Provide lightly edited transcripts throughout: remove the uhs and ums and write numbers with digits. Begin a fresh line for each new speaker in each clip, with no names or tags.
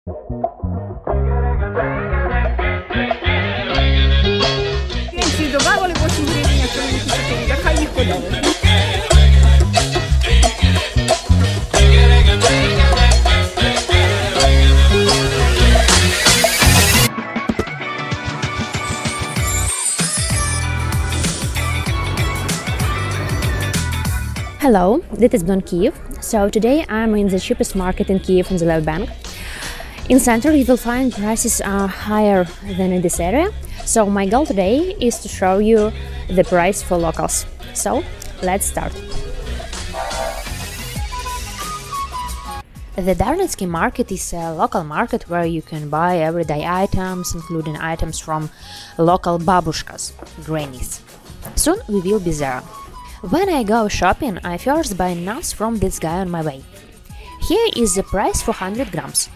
Пенсію добавили 8 гривень, якщо вони хочуть, так хай їх подали.
Hello, this is BlondeKyiv. So today I'm in the cheapest market in Kyiv on the left bank. In center you will find prices are higher than in this area. So my goal today is to show you the price for locals. So let's start. The Darnytskyi market is a local market where you can buy everyday items, including items from local babushkas, grannies. Soon we will be there. When I go shopping, I first buy nuts from this guy on my way. Here is the price for 100 grams.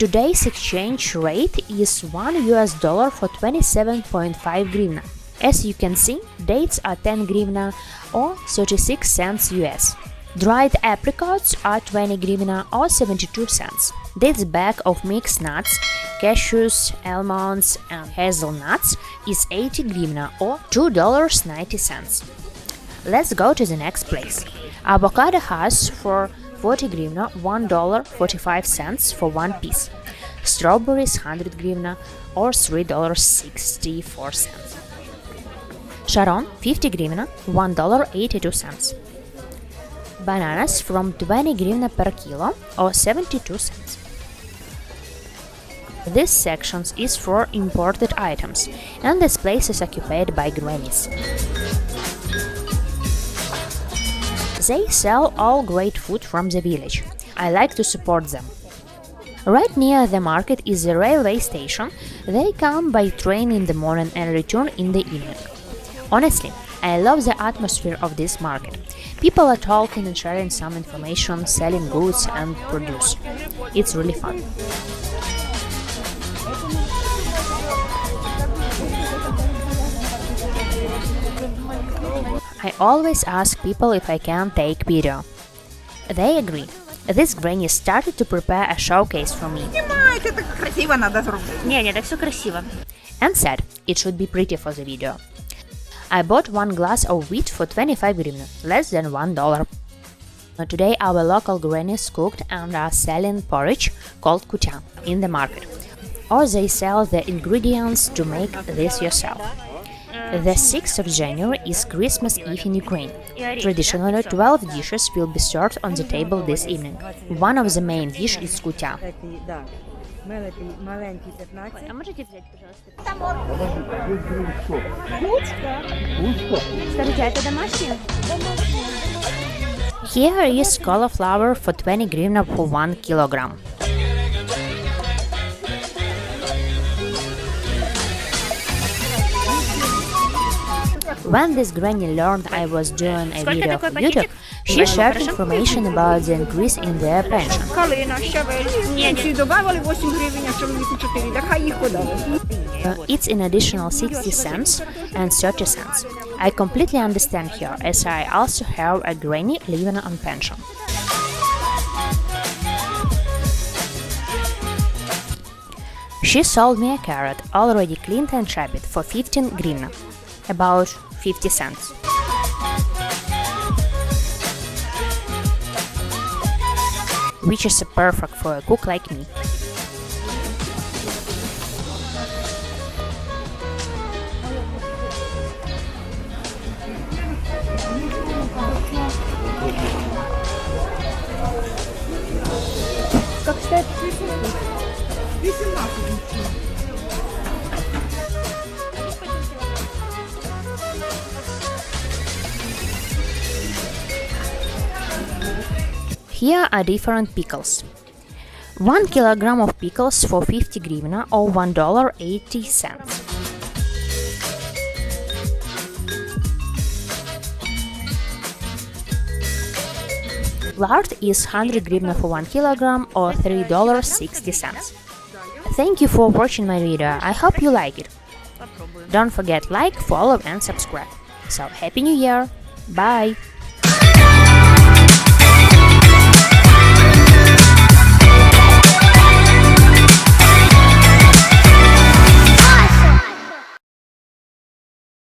Today's exchange rate is $1 for 27.5 grivna. As you can see, dates are 10 grivna or 36 cents US. Dried apricots are 20 grivna or 72 cents. This bag of mixed nuts, cashews, almonds and hazelnuts is 80 grivna or $2.90. Let's go to the next place. Avocado has for 40 grivna $1.45 for one piece. Strawberries 100 grivna or $3.64. Sharon 50 grivna $1.82. Bananas from 20 grivna per kilo or 72 cents. This section is for imported items, and this place is occupied by grannies. They sell all great food from the village. I like to support them. Right near the market is the railway station. They come by train in the morning and return in the evening. Honestly, I love the atmosphere of this market. People are talking and sharing some information, selling goods and produce. It's really fun. I always ask people if I can take video. They agree. This granny started to prepare a showcase for me. And said it should be pretty for the video. I bought one glass of wheat for 25 grivna, less than $1. Today our local grannies cooked and are selling porridge called kutya in the market. Or they sell the ingredients to make this yourself. The 6th of January is Christmas Eve in Ukraine. Traditionally, 12 dishes will be served on the table this evening. One of the main dishes is kutya. Here is cauliflower for 20 grivna for 1 kilogram. When this granny learned I was doing a video for YouTube, she shared information about the increase in their pension. It's an additional 60 cents and 30 cents. I completely understand her, as I also have a granny living on pension. She sold me a carrot, already cleaned and chopped, for 15 grivna, about 50 cents. Which is perfect for a cook like me. Here are different pickles. 1 kilogram of pickles for 50 grivna or $1.80. Lard is 100 grivna for 1 kilogram or $3.60. Thank you for watching my video. I hope you like it. Don't forget like, follow and subscribe. So happy New Year! Bye!